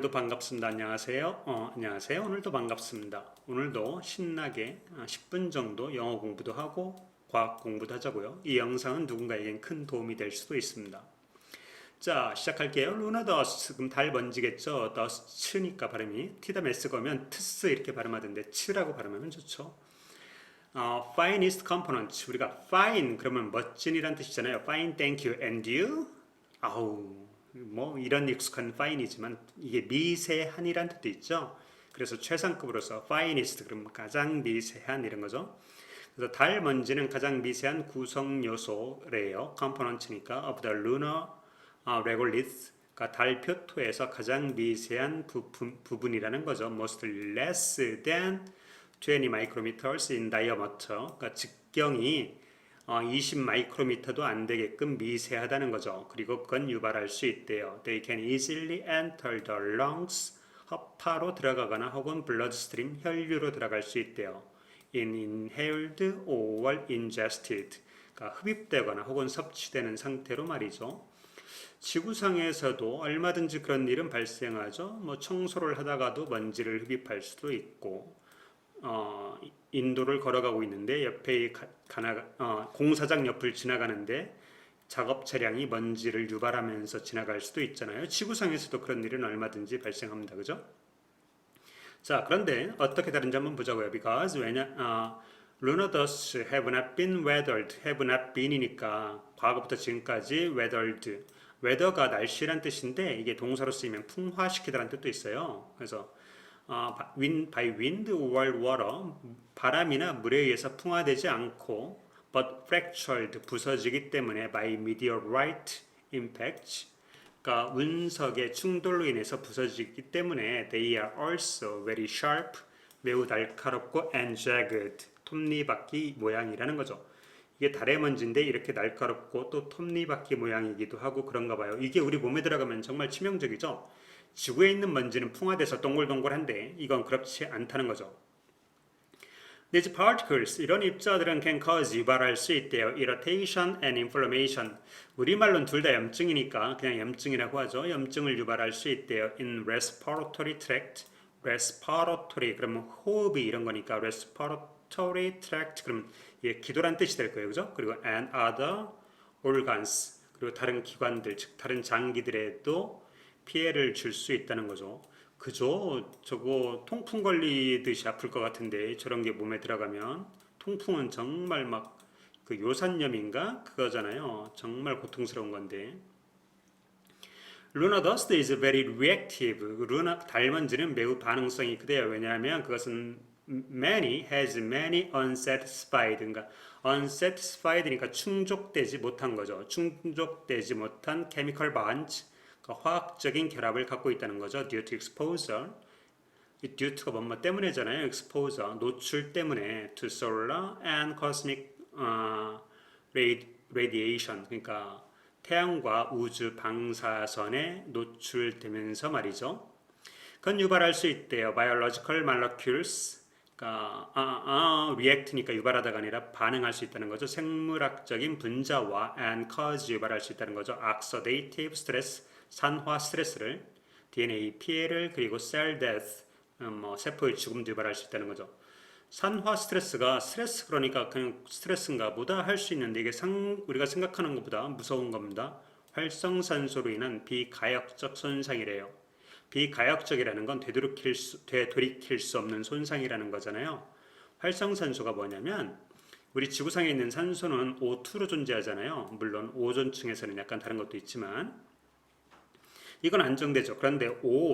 오늘도 반갑습니다. 안녕하세요. 안녕하세요. 오늘도 반갑습니다. 오늘도 신나게 10분 정도 영어 공부도 하고 과학 공부도 하자고요. 이 영상은 누군가에겐 큰 도움이 될 수도 있습니다. 자, 시작할게요. 루나 더스트. 그럼 달 먼지겠죠? 더스트니까 발음이 티다 메스 거면 트스 이렇게 발음하던데 츠라고 발음하면 좋죠. finest component. 우리가 fine 그러면 멋진이란 뜻이잖아요. fine, thank you, and you? 아우, 뭐 이런 익숙한 fine이지만 이게 미세한이란 뜻도 있죠. 그래서 최상급으로서 finest 그러면 가장 미세한 이런 거죠. 그래서 달 먼지는 가장 미세한 구성 요소래요. component니까 of the lunar regolith. 그러니까 달 표토에서 가장 미세한 부분이라는 거죠. most less than 20 micrometers in diameter. 그러니까 직경이 20 마이크로미터도 안 되게끔 미세하다는 거죠. 그리고 그건 유발할 수 있대요. They can easily enter the lungs. 허파로 들어가거나 혹은 bloodstream, 혈류로 들어갈 수 있대요. In inhaled or ingested. 그러니까 흡입되거나 혹은 섭취되는 상태로 말이죠. 지구상에서도 얼마든지 그런 일은 발생하죠. 뭐 청소를 하다가도 먼지를 흡입할 수도 있고, 인도를 걸어가고 있는데 옆에 공사장 옆을 지나가는데 작업 차량이 먼지를 유발하면서 지나갈 수도 있잖아요. 지구상에서도 그런 일은 얼마든지 발생합니다. 그죠? 자, 그런데 어떻게 다른지 한번 보자고요. Because lunar dust have not been weathered. have not been이니까 과거부터 지금까지 weathered. weather가 날씨란 뜻인데 이게 동사로 쓰이면 풍화시키다라는 뜻도 있어요. 그래서 by wind or water, 바람이나 물에 의해서 풍화되지 않고 but fractured, 부서지기 때문에 by meteorite impact, 그러니까 운석의 충돌로 인해서 부서지기 때문에 they are also very sharp, 매우 날카롭고 and jagged, 톱니바퀴 모양이라는 거죠. 이게 달의 먼지인데 이렇게 날카롭고 또 톱니바퀴 모양이기도 하고 그런가 봐요. 이게 우리 몸에 들어가면 정말 치명적이죠. 지구에 있는 먼지는 풍화돼서 동글동글한데 이건 그렇지 않다는 거죠. These particles, 이런 입자들은 can cause 유발할 수 있대요. Irritation and inflammation. 우리말로는 둘 다 염증이니까 그냥 염증이라고 하죠. 염증을 유발할 수 있대요. In respiratory tract. respiratory 그러면 호흡이 이런 거니까 respiratory tract 그러면 이게 기도란 뜻이 될 거예요. 그죠? 그리고 and other organs. 그리고 다른 기관들, 즉 다른 장기들에도 피해를 줄 수 있다는 거죠. 그죠? 저거 통풍 걸리듯이 아플 것 같은데 저런 게 몸에 들어가면 통풍은 정말 막 그 요산염인가 그거잖아요. 정말 고통스러운 건데. Lunar dust is very reactive. 루나 달먼지는 매우 반응성이 크대요. 왜냐하면 그것은 has many unsatisfied. 그러니까 unsatisfied니까 충족되지 못한 거죠. 충족되지 못한 chemical bonds. 화학적인 결합을 갖고 있다는 거죠. due to exposure. 이 due가 뭐뭐 때문에잖아요. exposure, 노출 때문에 to solar and cosmic radiation. 그러니까 태양과 우주 방사선에 노출되면서 말이죠. 그건 유발할 수 있대요. biological molecules. 그러니까 react니까 유발하다가 아니라 반응할 수 있다는 거죠. 생물학적인 분자와 and cause 유발할 수 있다는 거죠. oxidative stress. 산화 스트레스를, DNA 피해를, 그리고 cell death, 세포의 죽음도 유발할 수 있다는 거죠. 산화 스트레스가 스트레스 그러니까 그냥 스트레스인가 보다 할 수 있는데 이게 우리가 생각하는 것보다 무서운 겁니다. 활성산소로 인한 비가역적 손상이래요. 비가역적이라는 건 되돌이킬 수 없는 손상이라는 거잖아요. 활성산소가 뭐냐면 우리 지구상에 있는 산소는 O2로 존재하잖아요. 물론 오존층에서는 약간 다른 것도 있지만 이건 안정되죠. 그런데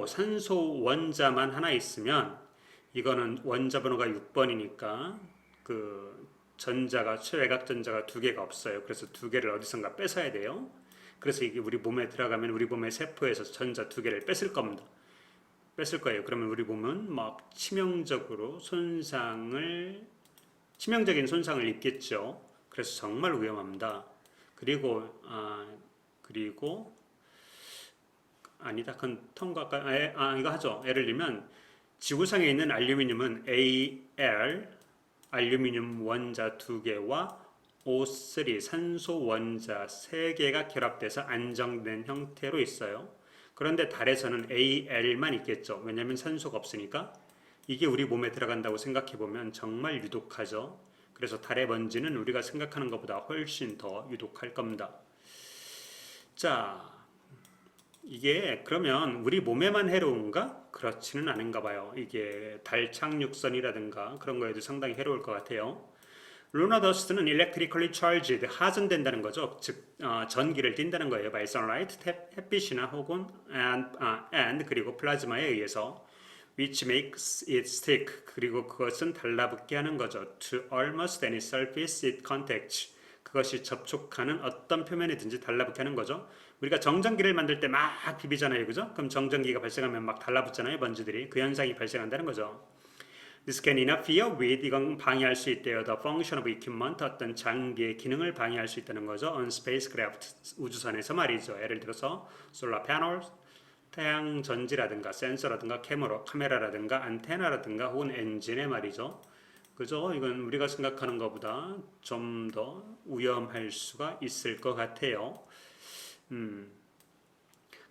산소 원자만 하나 있으면 이거는 원자 번호가 6번이니까 그 전자가 최외곽 전자가 두 개가 없어요. 그래서 두 개를 어디선가 뺏어야 돼요. 그래서 이게 우리 몸에 들어가면 우리 몸의 세포에서 전자 두 개를 뺏을 겁니다. 뺏을 거예요. 그러면 우리 몸은 막 치명적인 손상을 입겠죠. 그래서 정말 위험합니다. 그리고 아니다. 그건 이거 하죠. 예를 들면 지구상에 있는 알루미늄은 Al 알루미늄 원자 2개와 O3 산소 원자 3개가 결합돼서 안정된 형태로 있어요. 그런데 달에서는 AL만 있겠죠. 왜냐하면 산소가 없으니까. 이게 우리 몸에 들어간다고 생각해 보면 정말 유독하죠. 그래서 달의 먼지는 우리가 생각하는 것보다 훨씬 더 유독할 겁니다. 자, 이게 그러면 우리 몸에만 해로운가? 그렇지는 않은가 봐요. 이게 달 착륙선이라든가 그런 거에도 상당히 해로울 것 같아요. 루나 더스트는 electrically charged, 하전된다는 거죠. 즉 전기를 띈다는 거예요. by sunlight, 햇빛이나 혹은 and 그리고 플라즈마에 의해서 which makes it stick, 그리고 그것은 달라붙게 하는 거죠. to almost any surface it contacts, 그것이 접촉하는 어떤 표면이든지 달라붙게 하는 거죠. 우리가 정전기를 만들 때 막 비비잖아요, 그죠? 그럼 정전기가 발생하면 막 달라붙잖아요, 먼지들이. 그 현상이 발생한다는 거죠. This can interfere with, 이건 방해할 수 있대요. The function of equipment, 어떤 장비의 기능을 방해할 수 있다는 거죠. On spacecraft, 우주선에서 말이죠. 예를 들어서 solar panels, 태양 전지라든가 센서라든가 카메라라든가 안테나라든가 혹은 엔진에 말이죠. 그죠? 이건 우리가 생각하는 것보다 좀 더 위험할 수가 있을 것 같아요.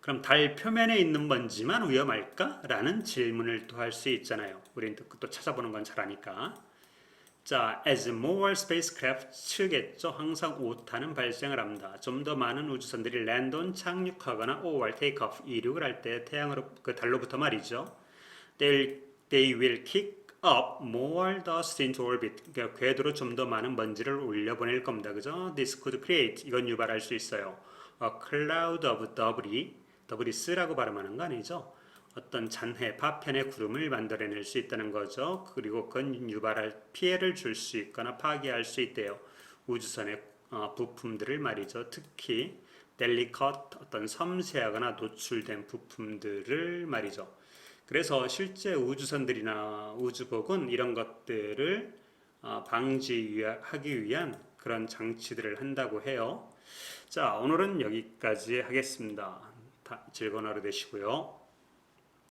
그럼 달 표면에 있는 먼지만 위험할까? 라는 질문을 또 할 수 있잖아요. 우리는 또 찾아보는 건 잘하니까. 자, as more spacecraft겠죠. 항상 오타는 발생을 합니다. 좀 더 많은 우주선들이 랜드온 착륙하거나 or take off 이륙을 할 때 태양으로 그 달로부터 말이죠. They will kick up more dust into orbit. 그러니까 궤도로 좀 더 많은 먼지를 올려보낼 겁니다. 그죠? This could create, 이건 유발할 수 있어요. A cloud of debris. debris라고 발음하는 거 아니죠? 어떤 잔해, 파편의 구름을 만들어낼 수 있다는 거죠. 그리고 그건 유발할 피해를 줄 수 있거나 파괴할 수 있대요. 우주선의 부품들을 말이죠. 특히 delicate, 어떤 섬세하거나 노출된 부품들을 말이죠. 그래서 실제 우주선들이나 우주복은 이런 것들을 방지하기 위한 그런 장치들을 한다고 해요. 자, 오늘은 여기까지 하겠습니다. 즐거운 하루 되시고요.